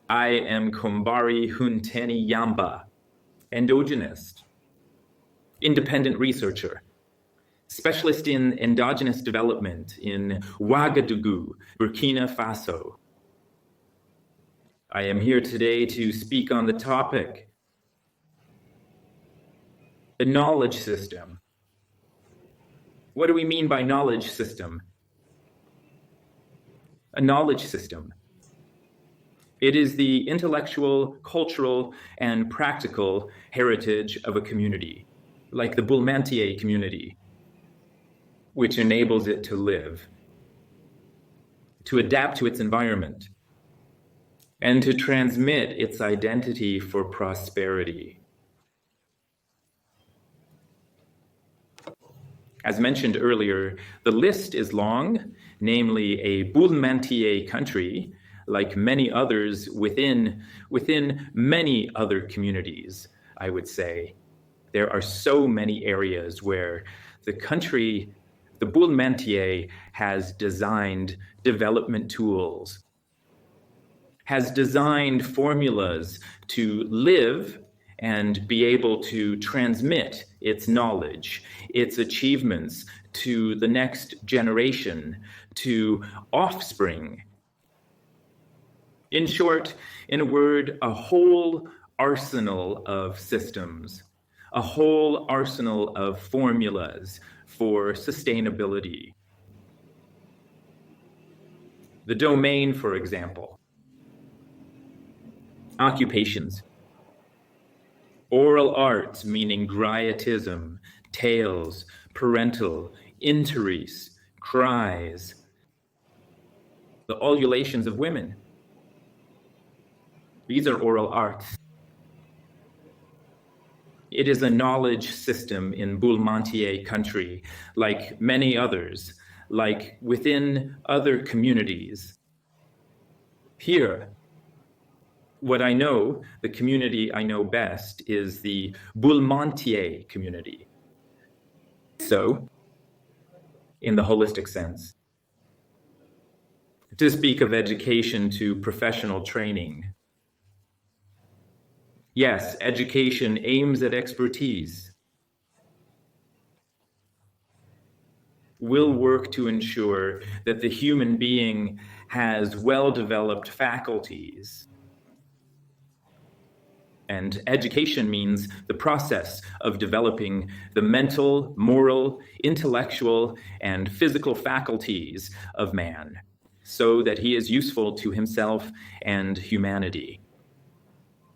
I am COMBARY Ounténi Yamba, Endogenist, independent researcher, specialist in endogenous development in Ouagadougou, Burkina Faso. I am here today to speak on the topic, the knowledge system. What do we mean by knowledge system? A knowledge system. It is the intellectual, cultural, and practical heritage of a community, like the GOURMANCHÉ community, which enables it to live, to adapt to its environment, and to transmit its identity for prosperity. As mentioned earlier, the list is long, namely a GOURMANCHÉ country, like many others within many other communities, I would say. There are so many areas where the country, the GOURMANCHÉ, has designed development tools, has designed formulas to live and be able to transmit its knowledge, its achievements to the next generation, to offspring. In short, in a word, a whole arsenal of systems, a whole arsenal of formulas for sustainability. The domain, for example, occupations, oral arts, meaning grietism, tales, parental, interies, cries, the ululations of women. These are oral arts. It is a knowledge system in GOURMANCHÉ country, like many others, like within other communities. Here, what I know, the community I know best, is the GOURMANCHÉ community. So, in the holistic sense, to speak of education to professional training. Yes, education aims at expertise, will work to ensure that the human being has well-developed faculties. And education means the process of developing the mental, moral, intellectual, and physical faculties of man, so that he is useful to himself and humanity.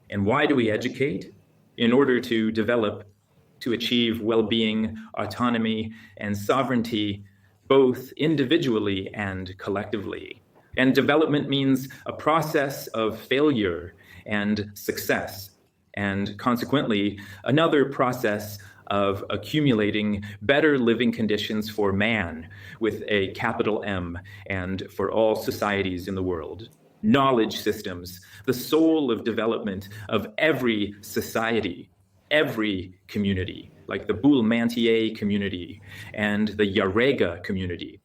And why do we educate? In order to develop, to achieve well-being, autonomy, and sovereignty, both individually and collectively. And development means a process of failure and success, and consequently, another process of accumulating better living conditions for man, with a capital M, and for all societies in the world. Knowledge systems, the soul of development of every society, every community, like the GOURMANCHÉ community and the Yarega community.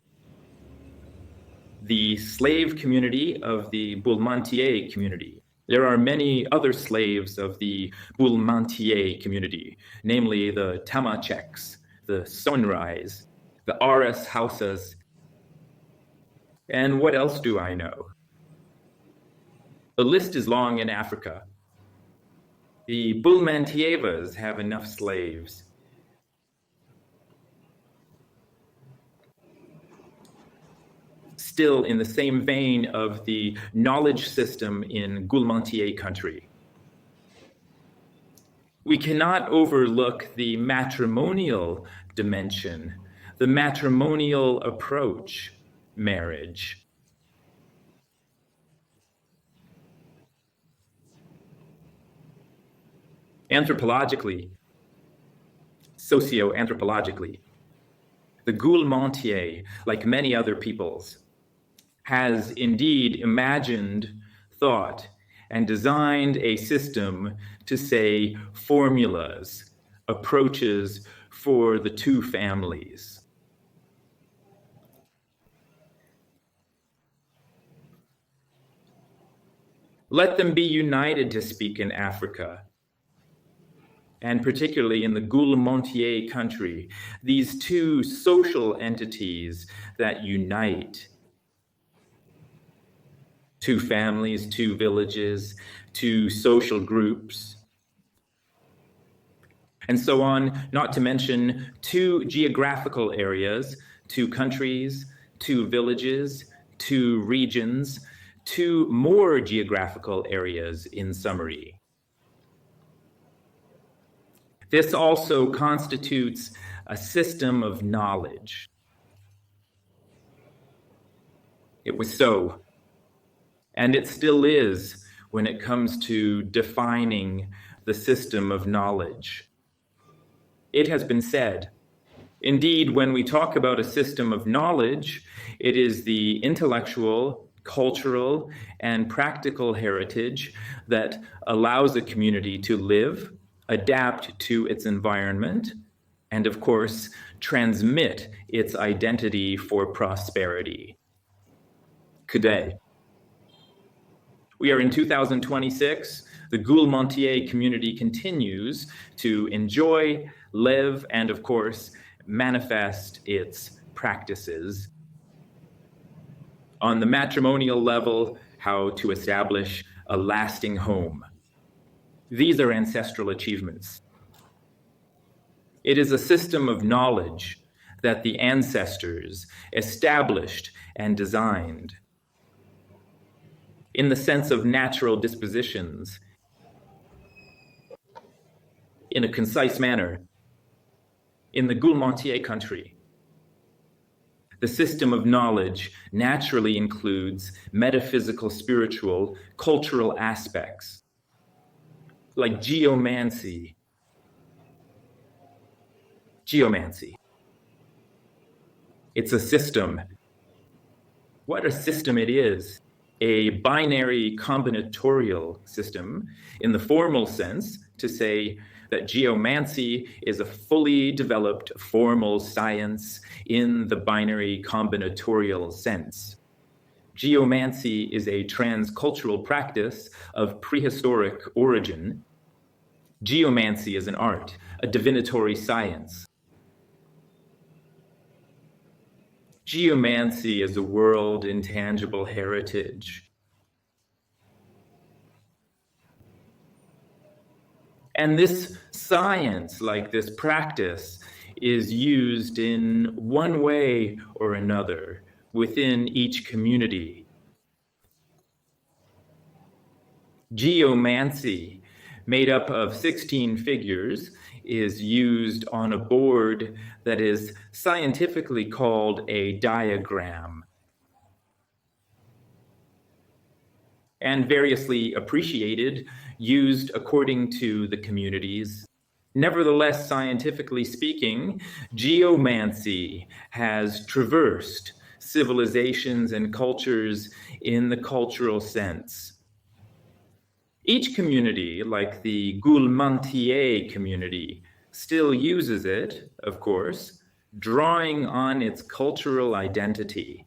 The slave community of the GOURMANCHÉ community. There are many other slaves of the GOURMANCHÉ community, namely the Tamacheks, the Sunrise, the Aras Hausas, and what else do I know? The list is long in Africa. The GOURMANCHÉs have enough slaves. Still in the same vein of the knowledge system in GOURMANCHÉ country, we cannot overlook the matrimonial dimension, the matrimonial approach, marriage. Anthropologically, socio-anthropologically, the GOURMANCHÉ, like many other peoples, has indeed imagined, thought, and designed a system to say formulas, approaches for the two families. Let them be united to speak in Africa, and particularly in the GOURMANCHÉ country, these two social entities that unite two families, two villages, two social groups, and so on, not to mention two geographical areas, two countries, two villages, two regions, two more geographical areas in summary. This also constitutes a system of knowledge. It was so, and it still is when it comes to defining the system of knowledge. It has been said, indeed, when we talk about a system of knowledge, it is the intellectual, cultural, and practical heritage that allows a community to live, adapt to its environment, and of course, transmit its identity for prosperity. Today, we are in 2026. The GOURMANCHÉ community continues to enjoy, live, and of course, manifest its practices. On the matrimonial level, how to establish a lasting home. These are ancestral achievements. It is a system of knowledge that the ancestors established and designed in the sense of natural dispositions, in a concise manner, in the GOURMANCHÉ country. The system of knowledge naturally includes metaphysical, spiritual, cultural aspects, like geomancy. Geomancy. It's a system. What a system it is. A binary combinatorial system in the formal sense, to say that geomancy is a fully developed formal science in the binary combinatorial sense. Geomancy is a transcultural practice of prehistoric origin. Geomancy is an art, a divinatory science. Geomancy is a world intangible heritage. And this science, like this practice, is used in one way or another within each community. Geomancy, made up of 16 figures, is used on a board that is scientifically called a diagram, and variously appreciated, used according to the communities. Nevertheless, scientifically speaking, geomancy has traversed civilizations and cultures in the cultural sense. Each community, like the GOURMANCHÉ community, still uses it, of course, drawing on its cultural identity.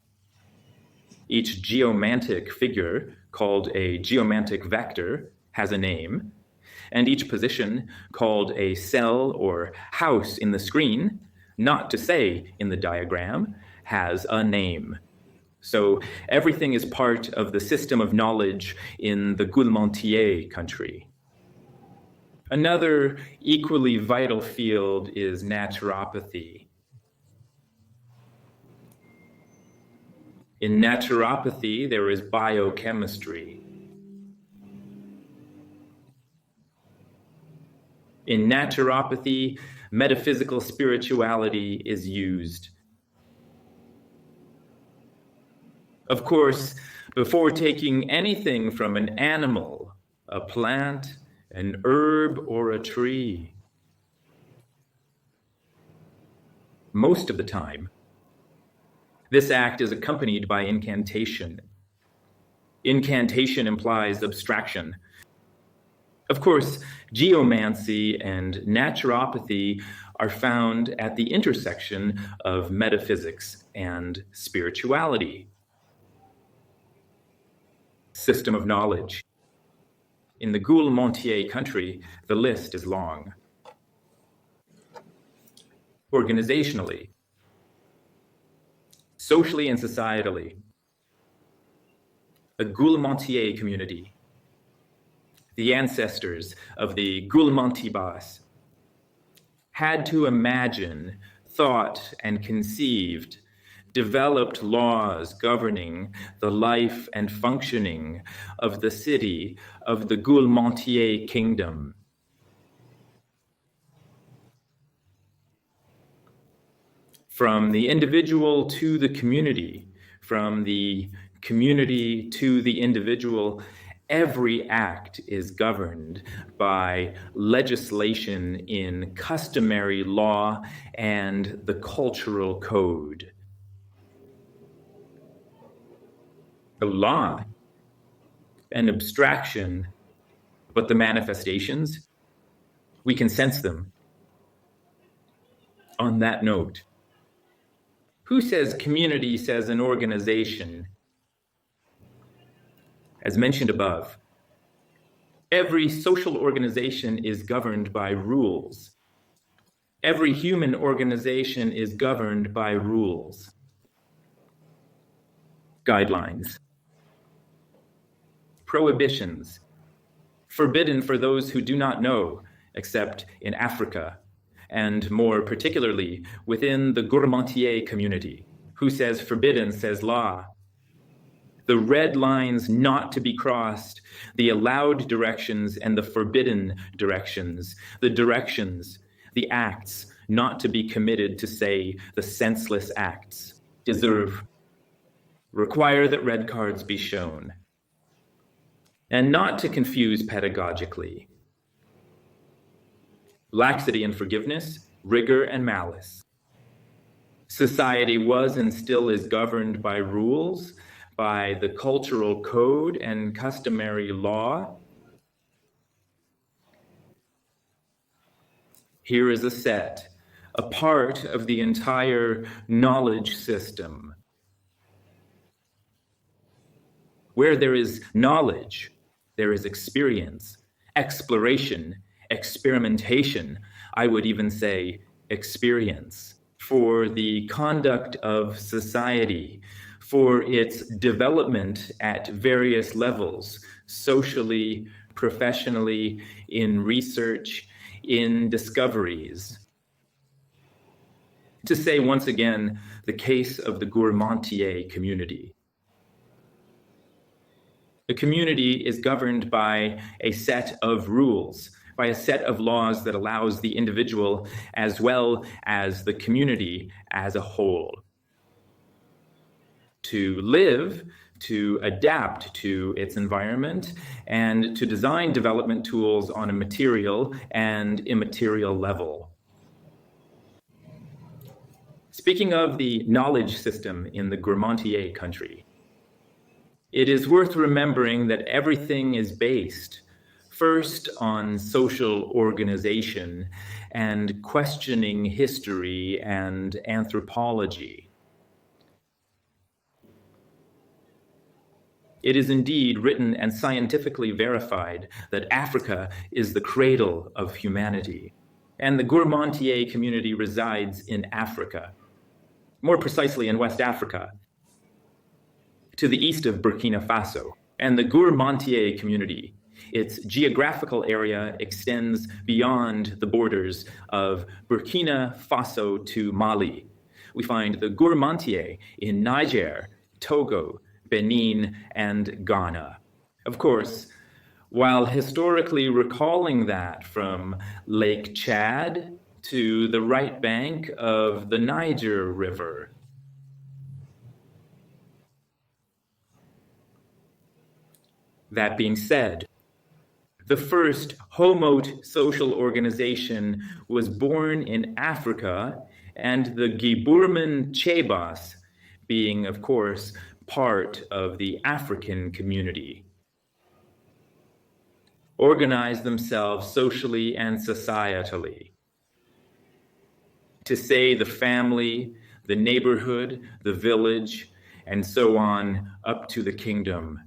Each geomantic figure, called a geomantic vector, has a name, and each position, called a cell or house in the screen, not to say in the diagram, has a name. So everything is part of the system of knowledge in the GOURMANCHÉ country. Another equally vital field is naturopathy. In naturopathy, there is biochemistry. In naturopathy, metaphysical spirituality is used. Of course, before taking anything from an animal, a plant, an herb, or a tree, most of the time, this act is accompanied by incantation. Incantation implies abstraction. Of course, geomancy and naturopathy are found at the intersection of metaphysics and spirituality. System of knowledge. In the GOURMANCHÉ country, the list is long. Organizationally, socially and societally, a GOURMANCHÉ community, the ancestors of the GOURMANTIBAS, had to imagine, thought, and conceived, developed laws governing the life and functioning of the city of the GOURMANCHÉ kingdom. From the individual to the community, from the community to the individual, every act is governed by legislation in customary law and the cultural code. The law, an abstraction, but the manifestations, we can sense them. On that note, who says community says an organization? As mentioned above, every social organization is governed by rules. Every human organization is governed by rules, guidelines, prohibitions, forbidden for those who do not know, except in Africa, and more particularly within the GOURMANCHÉ community. Who says forbidden says law. The red lines not to be crossed, the allowed directions and the forbidden directions, the acts not to be committed to say the senseless acts, require that red cards be shown. And not to confuse pedagogically. Laxity and forgiveness, rigor and malice. Society was and still is governed by rules, by the cultural code and customary law. Here is a set, a part of the entire knowledge system. Where there is knowledge, there is experience, exploration, experimentation, I would even say experience, for the conduct of society, for its development at various levels, socially, professionally, in research, in discoveries. To say once again, the case of the GOURMANCHÉ community. The community is governed by a set of rules, by a set of laws that allows the individual as well as the community as a whole to live, to adapt to its environment, and to design development tools on a material and immaterial level. Speaking of the knowledge system in the GOURMANCHÉ country, it is worth remembering that everything is based first on social organization and questioning history and anthropology. It is indeed written and scientifically verified that Africa is the cradle of humanity, and the GOURMANCHÉ community resides in Africa, more precisely in West Africa, to the east of Burkina Faso. And the GOURMANCHÉ community, its geographical area extends beyond the borders of Burkina Faso to Mali. We find the GOURMANCHÉ in Niger, Togo, Benin, and Ghana. Of course, while historically recalling that from Lake Chad to the right bank of the Niger River. That being said, the first Homote social organization was born in Africa, and the GOURMANCHÉ being, of course, part of the African community, organized themselves socially and societally. To say the family, the neighborhood, the village, and so on up to the kingdom.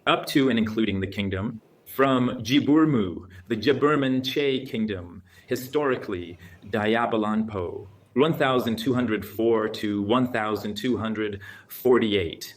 Up to and including the kingdom, From Jiburmu, the GOURMANCHÉ kingdom, historically Dayabalanpo, 1204 to 1248.